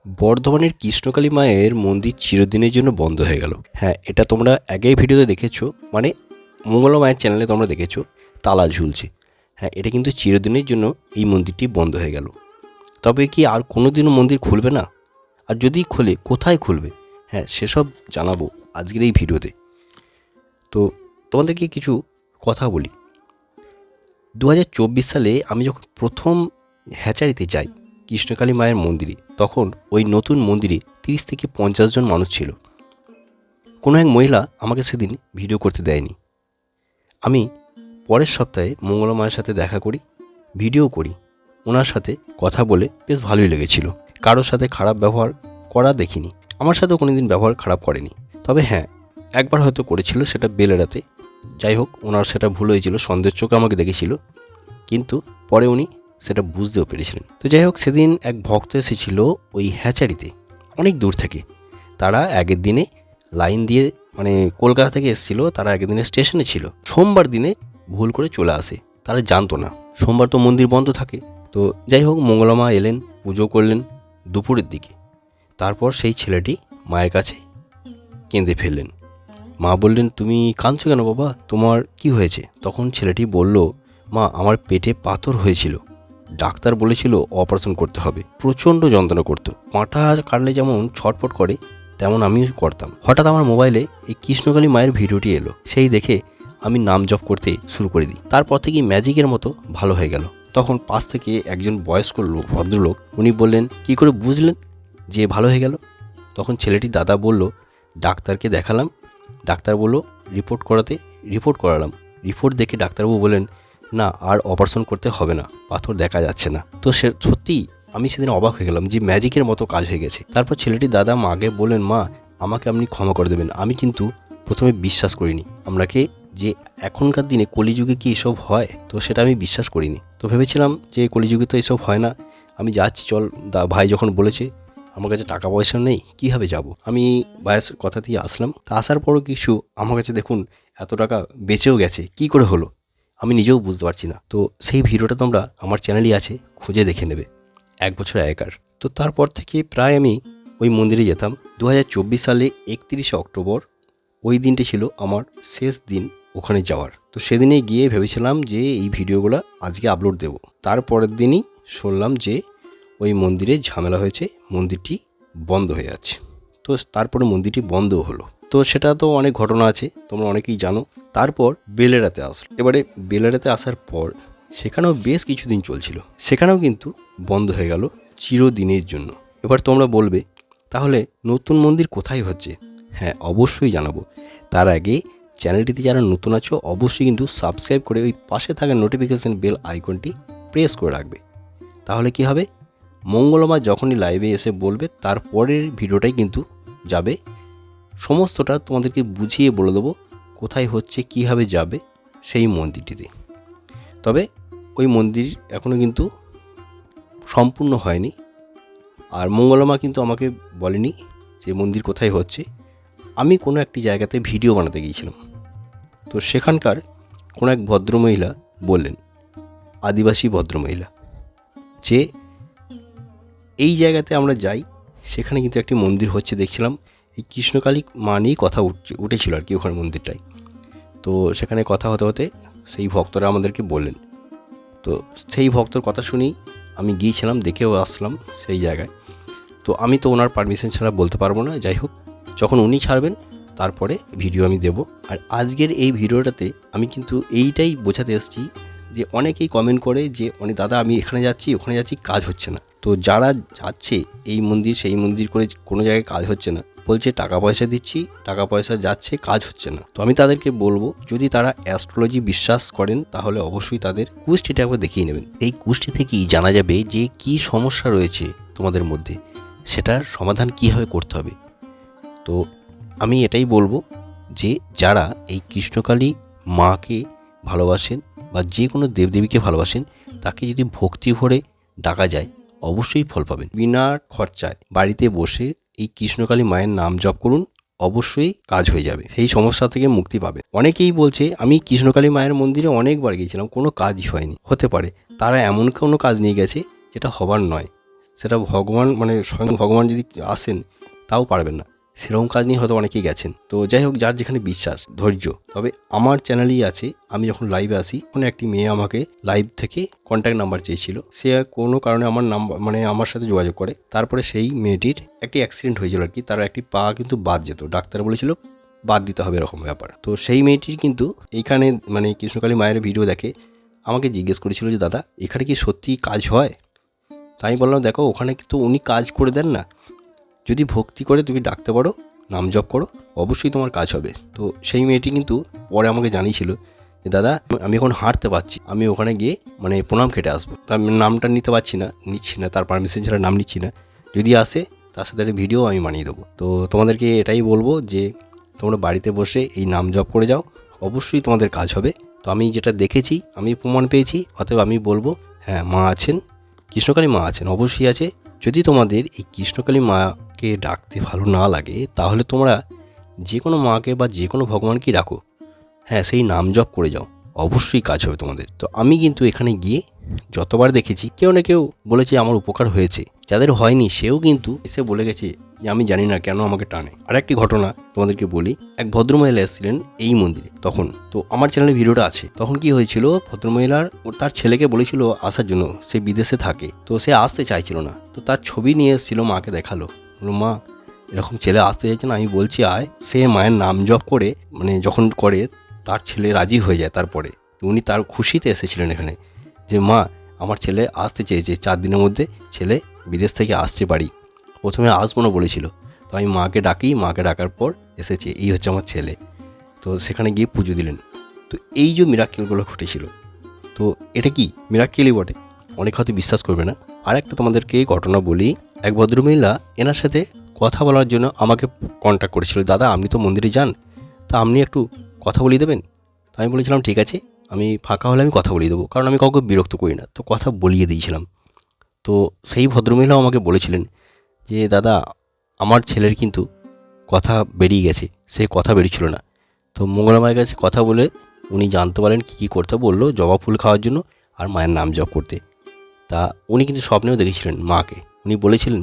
বর্ধমানের কৃষ্ণকালী মায়ের মন্দির চিরদিনের জন্য বন্ধ হয়ে গেল। হ্যাঁ, এটা তোমরা আগেই ভিডিওতে দেখেছো, মানে মঙ্গলা মায়ের চ্যানেলে তোমরা দেখেছো তালা ঝুলছে। হ্যাঁ, এটা কিন্তু চিরদিনের জন্য এই মন্দিরটি বন্ধ হয়ে গেল। তবে কি আর কোনো দিনও মন্দির খুলবে না? আর যদি খোলে, কোথায় খুলবে? হ্যাঁ, সেসব জানাবো আজকের এই ভিডিওতে। তো তোমাদেরকে কিছু কথা বলি। 2024 সালে আমি যখন প্রথম হ্যাচারিতে যাই কৃষ্ণকালী মায়ের মন্দিরে, তখন ওই নতুন মন্দিরে 30 থেকে 50 জন মানুষ ছিল। কোনো এক মহিলা আমাকে সেদিন ভিডিও করতে দেয়নি। আমি পরের সপ্তাহে মঙ্গলা মায়ের সাথে দেখা করি, ভিডিও করি। ওনার সাথে কথা বলে বেশ ভালোই লেগেছিল। কারোর সাথে খারাপ ব্যবহার করা দেখিনি। আমার সাথেও কোনো দিন ব্যবহার খারাপ করেনি। তবে হ্যাঁ, একবার হয়তো করেছিল, সেটা বেলেরাতে। যাই হোক, ওনার সেটা ভুল হয়েছিল, সন্দেহের চোখে আমাকে দেখেছিল, কিন্তু পরে উনি সেটা বুঝতেও পেরেছিলেন। তো যাই হোক, সেদিন এক ভক্ত এসেছিল ওই হ্যাচারিতে অনেক দূর থেকে। তারা আগের দিনে লাইন দিয়ে, মানে কলকাতা থেকে এসেছিল, তারা আগের দিনে স্টেশনে ছিল। সোমবার দিনে ভুল করে চলে আসে, তারা জানতো না সোমবার তো মন্দির বন্ধ থাকে। তো যাই হোক, মঙ্গলা মা এলেন, পুজো করলেন দুপুরের দিকে। তারপর সেই ছেলেটি মায়ের কাছে কেঁদে ফেললেন। মা বললেন, তুমি কাঁদছো কেন বাবা, তোমার কি হয়েছে? তখন ছেলেটি বলল, মা, আমার পেটে পাথর হয়েছিল, ডাক্তার বলেছিল অপারেশন করতে হবে। প্রচণ্ড যন্ত্রণা করতো, পাঁটা কাটলে যেমন ছটফট করে তেমন আমিও করতাম। হঠাৎ আমার মোবাইলে এই কৃষ্ণকালী মায়ের ভিডিওটি এলো, সেই দেখে আমি নাম জপ করতে শুরু করে দিই। তারপর থেকে ম্যাজিকের মতো ভালো হয়ে গেল। তখন পাশ থেকে একজন বয়স্ক লোক, ভদ্রলোক, উনি বললেন, কি করে বুঝলেন যে ভালো হয়ে গেল? তখন ছেলেটির দাদা বলল, ডাক্তারকে দেখালাম, ডাক্তার বলল রিপোর্ট করালাম। রিপোর্ট দেখে ডাক্তারবাবু বললেন, না, আর অপারেশন করতে হবে না, পাথর দেখা যাচ্ছে না। তো সে সত্যিই আমি সেদিন অবাক হয়ে গেলাম যে ম্যাজিকের মতো কাজ হয়ে গেছে। তারপর ছেলেটির দাদা মাকে বললেন, মা, আমাকে আপনি ক্ষমা করে দেবেন, আমি কিন্তু প্রথমে বিশ্বাস করিনি আপনাকে, যে এখনকার দিনে কলিযুগে কি এসব হয়, তো সেটা আমি বিশ্বাস করিনি। তো ভেবেছিলাম যে কলিযুগে তো এসব হয় না, আমি যাচ্ছি, চল। ভাই যখন বলেছে, আমার কাছে টাকা পয়সা নেই, কীভাবে যাব? আমি ভাইয়ের কথাতেই আসলাম। তা আসার পরও কিছু আমার কাছে দেখুন এত টাকা বেঁচেও গেছে, কি করে হলো আমি নিজেও বুঝতে পারছি না। তো সেই ভিডিওটা তোমরা আমার চ্যানেলই আছে, খুঁজে দেখে নেবে, 1 বছর আগেকার। তো তারপর থেকে প্রায় আমি ওই মন্দিরে যেতাম। 2024 সালে 31শে অক্টোবর ওই দিনটি ছিল আমার শেষ দিন ওখানে যাওয়ার। তো সেদিনে গিয়ে ভেবেছিলাম যে এই ভিডিওগুলো আজকে আপলোড দেব। তারপরের দিনই শুনলাম যে ওই মন্দিরে ঝামেলা হয়েছে, মন্দিরটি বন্ধ হয়ে আছে। তো তারপরে মন্দিরটি বন্ধও হলো। তো সেটা তো অনেক ঘটনা আছে, তোমরা অনেকেই জানো। তারপর বেলেরাতে আসলো। এবারে বেলেরাতে আসার পর সেখানেও বেশ কিছুদিন চলছিল, সেখানেও কিন্তু বন্ধ হয়ে গেল চিরদিনের জন্য। এবার তোমরা বলবে, তাহলে নতুন মন্দির কোথায় হচ্ছে? হ্যাঁ, অবশ্যই জানাবো। তার আগে চ্যানেলটিতে যারা নতুন আছো, অবশ্যই কিন্তু সাবস্ক্রাইব করে ওই পাশে থাকা নোটিফিকেশান বেল আইকনটি প্রেস করে রাখবে। তাহলে কি হবে, মঙ্গলা মা যখনই লাইভে এসে বলবে, তারপরের ভিডিওটাই কিন্তু যাবে। সমস্তটা তোমাদেরকে বুঝিয়ে বলে দেবো কোথায় হচ্ছে, কীভাবে যাবে সেই মন্দিরটিতে। তবে ওই মন্দির এখনও কিন্তু সম্পূর্ণ হয়নি। আর মঙ্গলা মা কিন্তু আমাকে বলেনি যে মন্দির কোথায় হচ্ছে। আমি কোনো একটি জায়গাতে ভিডিও বানাতে গিয়েছিলাম। তো সেখানকার কোনো এক ভদ্রমহিলা বললেন, আদিবাসী ভদ্রমহিলা, যে এই জায়গাতে আমরা যাই, সেখানে কিন্তু একটি মন্দির হচ্ছে দেখছিলাম। এই কৃষ্ণকালী মা নিয়েই কথা উঠেছিল আর কি ওখানে মন্দিরটাই। তো সেখানে কথা হতে হতে সেই ভক্তরা আমাদেরকে বললেন। তো সেই ভক্তর কথা শুনেই আমি গিয়েছিলাম, দেখেও আসলাম সেই জায়গায়। তো আমি তো ওনার পারমিশন ছাড়া বলতে পারবো না। যাই হোক, যখন উনি ছাড়বেন তারপরে ভিডিও আমি দেব। আর আজকের এই ভিডিওটাতে আমি কিন্তু এইটাই বোঝাতে এসেছি যে অনেকেই কমেন্ট করে যে দাদা, আমি এখানে যাচ্ছি, ওখানে যাচ্ছি, কাজ হচ্ছে না। তো যারা যাচ্ছে এই মন্দির সেই মন্দির করে কোনো জায়গায় কাজ হচ্ছে না, বলছে টাকা পয়সা দিচ্ছি, টাকা পয়সা যাচ্ছে, কাজ হচ্ছে না। তো আমি তাদেরকে বলবো, যদি তারা অ্যাস্ট্রোলজি বিশ্বাস করেন তাহলে অবশ্যই তাদের কুষ্টিটা একবার দেখিয়ে নেবেন। এই কুষ্টি থেকেই জানা যাবে যে কি সমস্যা রয়েছে তোমাদের মধ্যে, সেটার সমাধান কীভাবে করতে হবে। তো আমি এটাই বলবো যে যারা এই কৃষ্ণকালী মাকে ভালোবাসেন বা যে কোনো দেবদেবীকে ভালোবাসেন, তাকে যদি ভক্তি ভরে ডাকা যায় অবশ্যই ফল পাবেন। বিনা খরচায় বাড়িতে বসে এই কৃষ্ণকালী মায়ের নাম জপ করুন, অবশ্যই কাজ হয়ে যাবে, সেই সমস্যা থেকে মুক্তি পাবে। অনেকেই বলছে, আমি কৃষ্ণকালী মায়ের মন্দিরে অনেকবার গিয়েছিলাম, কোনো কাজই হয়নি। হতে পারে তারা এমন কোনো কাজ নিয়ে গেছে যেটা হবার নয়, সেটা ভগবান মানে স্বয়ং ভগবান যদি আসেন তাও পারবেন না, সেরকম কাজ নিয়ে হয়তো অনেকেই গেছেন। তো যাই হোক, যার যেখানে বিশ্বাস, ধৈর্য। তবে আমার চ্যানেলেই আছে, আমি যখন লাইভে আসি তখন একটি মেয়ে আমাকে লাইভ থেকে কন্ট্যাক্ট নাম্বার চেয়েছিল। সে কোনো কারণে আমার নাম্বার মানে আমার সাথে যোগাযোগ করে। তারপরে সেই মেয়েটির একটি অ্যাক্সিডেন্ট হয়েছিল আর কি, তার একটি পা কিন্তু বাদ যেত, ডাক্তার বলেছিল বাদ দিতে হবে এরকম ব্যাপার। তো সেই মেয়েটির কিন্তু এইখানে মানে কৃষ্ণকালী মায়ের ভিডিও দেখে আমাকে জিজ্ঞেস করেছিল যে দাদা এখানে কি সত্যি কাজ হয়? তাই বললাম দেখো ওখানে কিন্তু উনি কাজ করে দেন না, যদি ভক্তি করে তুমি ডাকতে পারো, নাম জপ করো, অবশ্যই তোমার কাজ হবে। তো সেই মেয়েটি কিন্তু পরে আমাকে জানিয়েছিল যে দাদা আমি এখন হাঁটতে পারছি, আমি ওখানে গিয়ে মানে প্রণাম খেটে আসবো, তার নামটা নিচ্ছি না, তার পারমিশন ছাড়া নাম নিচ্ছি না, যদি আসে তার সাথে একটা ভিডিও আমি বানিয়ে দেবো। তো তোমাদেরকে এটাই বলবো যে তোমরা বাড়িতে বসে এই নাম জপ করে যাও, অবশ্যই তোমাদের কাজ হবে। তো আমি যেটা দেখেছি, আমি প্রমাণ পেয়েছি, অতএব আমি বলবো হ্যাঁ মা আছেন, কৃষ্ণকালী মা আছেন, অবশ্যই আছে। যদি তোমাদের এই কৃষ্ণকালী মাকে ডাকতে ভালো না লাগে তাহলে তোমরা যে কোনো মাকে বা যে কোনো ভগবানকেই ডাকো, হ্যাঁ সেই নাম জপ করে যাও, অবশ্যই কাজ হবে তোমাদের। তো আমি কিন্তু এখানে গিয়ে যতবার দেখেছি কেউ না কেউ বলেছে আমার উপকার হয়েছে, যাদের হয়নি সেও কিন্তু এসে বলে গেছে যে আমি জানি না কেন আমাকে টানে। আর একটি ঘটনা তোমাদেরকে বলি, এক ভদ্রমহিলা এসেছিলেন এই মন্দিরে তখন, তো আমার চ্যানেলে ভিডিওটা আছে। তখন কি হয়েছিল, ভদ্রমহিলার তার ছেলেকে বলেছিল আসার জন্য, সে বিদেশে থাকে, তো সে আসতে চাইছিল না। তো তার ছবি নিয়ে এসেছিল, মাকে দেখালো, বললো মা এরকম ছেলে আসতে চাইছে না, আমি বলছি আয়। সে মায়ের নাম জপ করে মানে যখন করে তার ছেলে রাজি হয়ে যায়। তারপরে উনি তার খুশিতে এসেছিলেন এখানে যে মা আমার ছেলে আসতে চেয়েছে, 4 দিনের মধ্যে ছেলে বিদেশ থেকে আসছে বাড়ি। প্রথমে আসবো না বলেছিল, তো আমি মাকে ডাকার পর এসেছে, এই হচ্ছে আমার ছেলে। তো সেখানে গিয়ে পুজো দিলেন। তো এই যে মিরাক্কেলগুলো ঘটেছিল, তো এটা কি মিরাক্কেলই বটে, অনেক হয়তো বিশ্বাস করবে না। আর একটা তোমাদেরকে ঘটনা বলি, এক ভদ্রমহিলা এনার সাথে কথা বলার জন্য আমাকে কন্ট্যাক্ট করেছিল, দাদা আপনি তো মন্দিরে যান, তা আপনি একটু কথা বলিয়ে দেবেন। তো আমি বলেছিলাম ঠিক আছে, আমি ফাঁকা হলে আমি কথা বলিয়ে দেবো, কারণ আমি কাউকে বিরক্ত করি না। তো কথা বলিয়ে দিয়েছিলাম। তো সেই ভদ্রমহিলাও আমাকে বলেছিলেন যে দাদা আমার ছেলের কিন্তু কথা বেরিয়ে গেছে, সে কথা বেরিয়েছিল না। তো মঙ্গলা মায়ের কাছে কথা বলে উনি জানতে পারেন কী করতে, বললো জবা ফুল খাওয়ার জন্য আর মায়ের নাম জপ করতে। তা উনি কিন্তু স্বপ্নেও দেখেছিলেন মাকে। উনি বলেছিলেন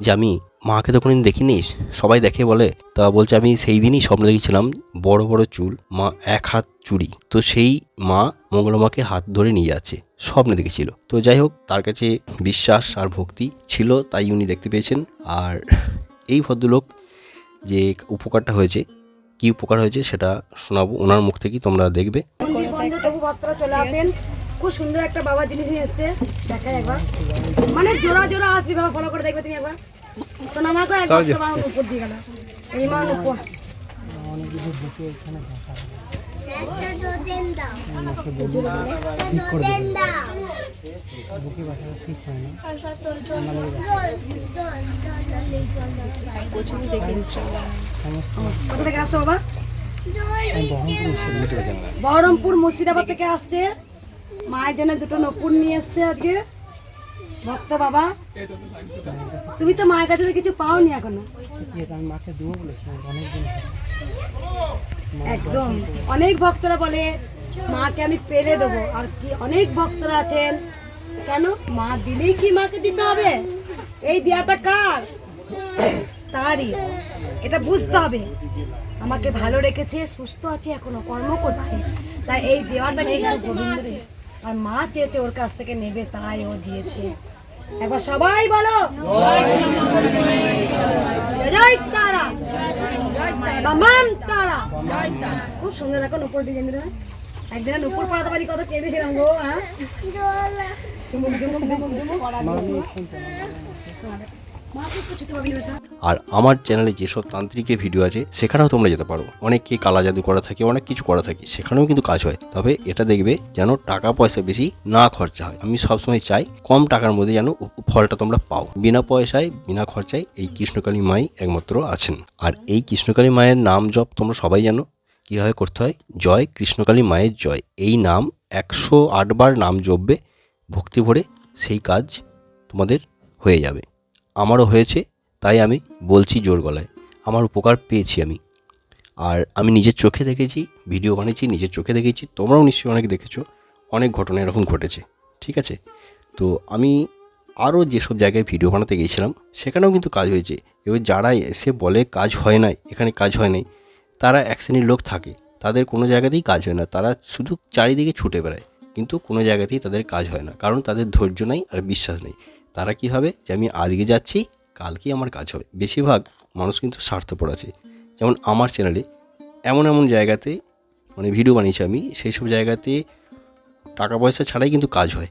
যে আমি মাকে তো কোনোদিন দেখিনি, সবাই দেখে বলে, তা বলছে আমি সেই দিনই স্বপ্ন দেখেছিলাম বড় বড় চুল, মা 1 হাত চুড়ি, তো সেই মা মঙ্গলা মাকে হাত ধরে নিয়ে যাচ্ছে, স্বপ্নে দেখেছিল। তো যাই হোক, তার কাছে বিশ্বাস আর ভক্তি ছিল, তাই উনি দেখতে পেয়েছেন। আর এই ভদ্রলোক যে উপকারটা হয়েছে, কী উপকার হয়েছে সেটা শোনাবো ওনার মুখ থেকেই, তোমরা দেখবে। মন্দির বন্ধ তবু ভক্তরা চলে আসেন। খুব সুন্দর একটা বাবা জিনিস নিয়ে এসছে, দেখাই একবার, মানে জোড়া জোড়া আসবি বাবা, ফলো করে দেখবে তুমি একবার। তো নামার করে এক ভক্ত বাবা উপর দিয়ে গেল, এই মান উপর কোথা থেকে আসছো বাবা? বহরমপুর মুর্শিদাবাদ থেকে আসছে, মায়ের জন্য 2টো নপুর নিয়ে এসছে আজকে ভক্ত বাবা। তুমি তো মায়ের কাছে কিছু পাওনি এখনো, একদম। অনেক ভক্তরা বলে মাকে আমি পেলে দেবো, আর কি অনেক ভক্তরা আছেন কেন মা দিলেই কি মাকে দিতে হবে, এই দেয়াটা কার, তারই, এটা বুঝতে হবে। আমাকে ভালো রেখেছে, সুস্থ আছে, এখনো কর্ম করছে, তাই এই দেওয়াটা কিন্তু গোবিন্দের, আর মা চেয়েছে ওর কাছ থেকে নেবে, তাই ও দিয়েছে। একবার সবাই বলো জয় তারা, বাম তারা। খুব সুন্দর, দেখো উপর ডিজাইন, একদিন উপর পড়াতে পারি, কত কেঁদেছিলাম গো। হ্যাঁ, চুমুক চুমুক চুমুক চুমুক। আর আমার চ্যানেলে যেসব তান্ত্রিকের ভিডিও আছে সেখানেও তোমরা যেতে পারো, অনেককে কালা জাদু করা থাকে, অনেক কিছু করা থাকে, সেখানেও কিন্তু কাজ হয়। তবে এটা দেখবে যেন টাকা পয়সা বেশি না খরচা হয়। আমি সবসময় চাই কম টাকার মধ্যে যেন ফলটা তোমরা পাও, বিনা পয়সায় বিনা খরচায়। এই কৃষ্ণকালী মাই একমাত্র আছেন। আর এই কৃষ্ণকালী মায়ের নাম জপ তোমরা সবাই জানো কীভাবে করতে হয়। জয় কৃষ্ণকালী মায়ের জয়, এই নাম 108 বার নাম জপবে ভক্তি ভরে, সেই কাজ তোমাদের হয়ে যাবে। আমারও হয়েছে, তাই আমি বলছি জোর গলায়, আমার উপকার পেয়েছি আমি। আর আমি নিজের চোখে দেখেছি, ভিডিও বানিয়েছি, নিজের চোখে দেখেছি, তোমরাও নিশ্চয়ই অনেক দেখেছো, অনেক ঘটনা এরকম ঘটেছে, ঠিক আছে। তো আমি আরও যেসব জায়গায় ভিডিও বানাতে গিয়েছিলাম সেখানেও কিন্তু কাজ হয়েছে। এবার যারা এসে বলে কাজ হয় নাই, এখানে কাজ হয় নাই, তারা এক শ্রেণীর লোক থাকে, তাদের কোনো জায়গাতেই কাজ হয় না, তারা শুধু চারিদিকে ছুটে বেড়ায়, কিন্তু কোনো জায়গাতেই তাদের কাজ হয় না, কারণ তাদের ধৈর্য নাই আর বিশ্বাস নেই। তারা কী ভাবে যে আমি আজকে যাচ্ছি কালকেই আমার কাজ হবে। বেশিরভাগ মানুষ কিন্তু স্বার্থপর আছে। যেমন আমার চ্যানেলে এমন এমন জায়গাতে মানে ভিডিও বানিয়েছি আমি, সেই সব জায়গাতে টাকা পয়সা ছাড়াই কিন্তু কাজ হয়,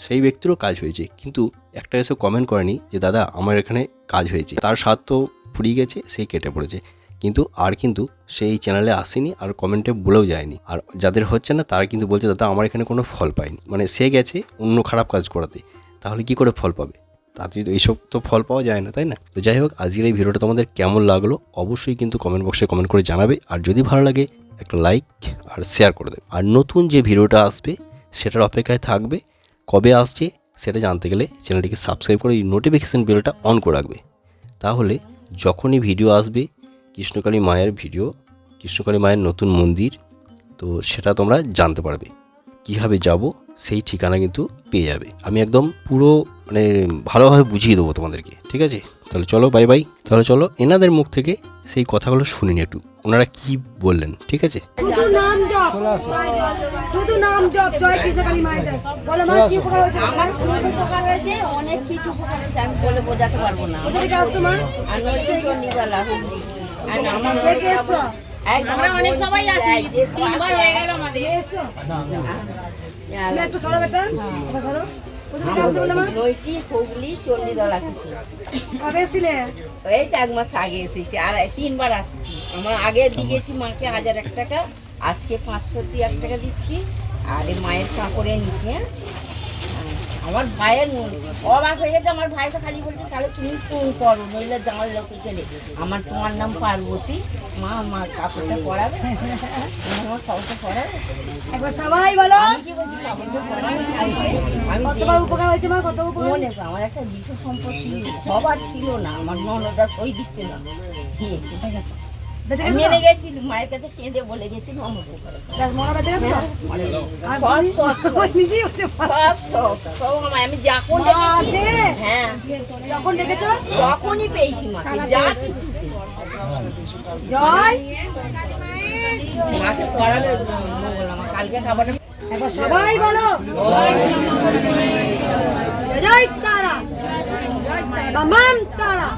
সেই ব্যক্তিরও কাজ হয়েছে, কিন্তু একটা এসে কমেন্ট করেনি যে দাদা আমার এখানে কাজ হয়েছে। তার স্বার্থ ফুরিয়ে গেছে, সেই কেটে পড়েছে, কিন্তু আর কিন্তু সেই চ্যানেলে আসেনি আর কমেন্টে বলেও যায়নি। আর যাদের হচ্ছে না তারা কিন্তু বলছে দাদা আমার এখানে কোনো ফল পায়নি, মানে সে গেছে অন্য খারাপ কাজ করাতে, তাহলে কি করে ফল পাবে? তাড়াতাড়ি তো এইসব তো ফল পাওয়া যায় না, তাই না? তো যাই হোক, আজকের এই ভিডিওটা তোমাদের কেমন লাগলো অবশ্যই কিন্তু কমেন্ট বক্সে কমেন্ট করে জানাবে। আর যদি ভালো লাগে একটা লাইক আর শেয়ার করে দেবে। আর নতুন যে ভিডিওটা আসবে সেটার অপেক্ষায় থাকবে, কবে আসছে সেটা জানতে গেলে চ্যানেলটিকে সাবস্ক্রাইব করে এই নোটিফিকেশান বেলটা অন করে রাখবে। তাহলে যখনই ভিডিও আসবে কৃষ্ণকালী মায়ের ভিডিও, কৃষ্ণকালী মায়ের নতুন মন্দির, তো সেটা তোমরা জানতে পারবে। কীভাবে যাব সেই ঠিকানা কিন্তু পেয়ে যাবে। আমি একদম পুরো মানে ভালোভাবে বুঝিয়ে দেবো তোমাদেরকে, ঠিক আছে? তাহলে চলো বাই বাই। তাহলে চলো এনাদের মুখ থেকে সেই কথাগুলো শুনিনি একটু, ওনারা কি বললেন, ঠিক আছে? শুধু নাম জপ, শুধু নাম জপ, জয় কৃষ্ণকালী মায়ের জয়। বলো মা কি উপকার হয়েছে? আমার খুব উপকার হয়েছে, অনেক কিছু উপকার হয়েছে, আমি বলে বোঝাতে পারবো না। কোথা থেকে আসছো মা? আর নদী চন্ডীতলা হুগলি। আর আমার কে কে এসছো? আমরা অনেক সবাই আছি, তিনবার হয়ে গেল আমাদের। কে এসছো? তুমি একটু সরো বেটা, এবার সরো। কোথা থেকে আসছো বলো মা? নৈটি হুগলি চন্ডীতলা থেকে। কবে এসেছিলে? এই তো 1 মাস আগে এসেছি, আর 3বার আসছি। আমার আগে দিয়েছি মাকে 1001 টাকা, আজকে 501 টাকা দিচ্ছি। আর এই মায়ের কাপড়ে নিচ্ছি। হ্যাঁ, আমার ভাইয়ের অবাক হয়ে গেছে, আমার ভাই তো খালি বলছে তাহলে তুমি ফোন করো, নইলে জামার লোকে গেলে আমার তোমার নাম পার্বতী, মা আমার কাপড়টা পরাবে, আমার কাপড়টা পরাবে। একবার সবাই বলো আমি কি বলছি কাপড়টা পরাবে, আমি কতবার উপকার হয়েছে মা? কত উপকার? মনে করো আমার একটা বিশেষ সম্পত্তি সবার ছিল না, আমার ননদা সই দিচ্ছে না, দিয়েছে। ঠিক আছে, বেঁচে আমি গেছো? মেনে গেছি, মায়ের কাছে কেঁদে বলে গেছি আমার উপকার হবে। ব্যাস, মরা বেঁচে গেছো? আর সব তুমি- সব ওই নিজেই হতে পারে। সব আমায়, আমি যখন মা ডেকেছি, আছে? হ্যাঁ যখন ডেকেছো যখনই পেয়েছি মাকে, যা কিছুতে জয়, মাকে পড়াবে মঙ্গল, আমার কালকে খাবারটা একবার সবাই বলো জয় তারা, বামাম তারা।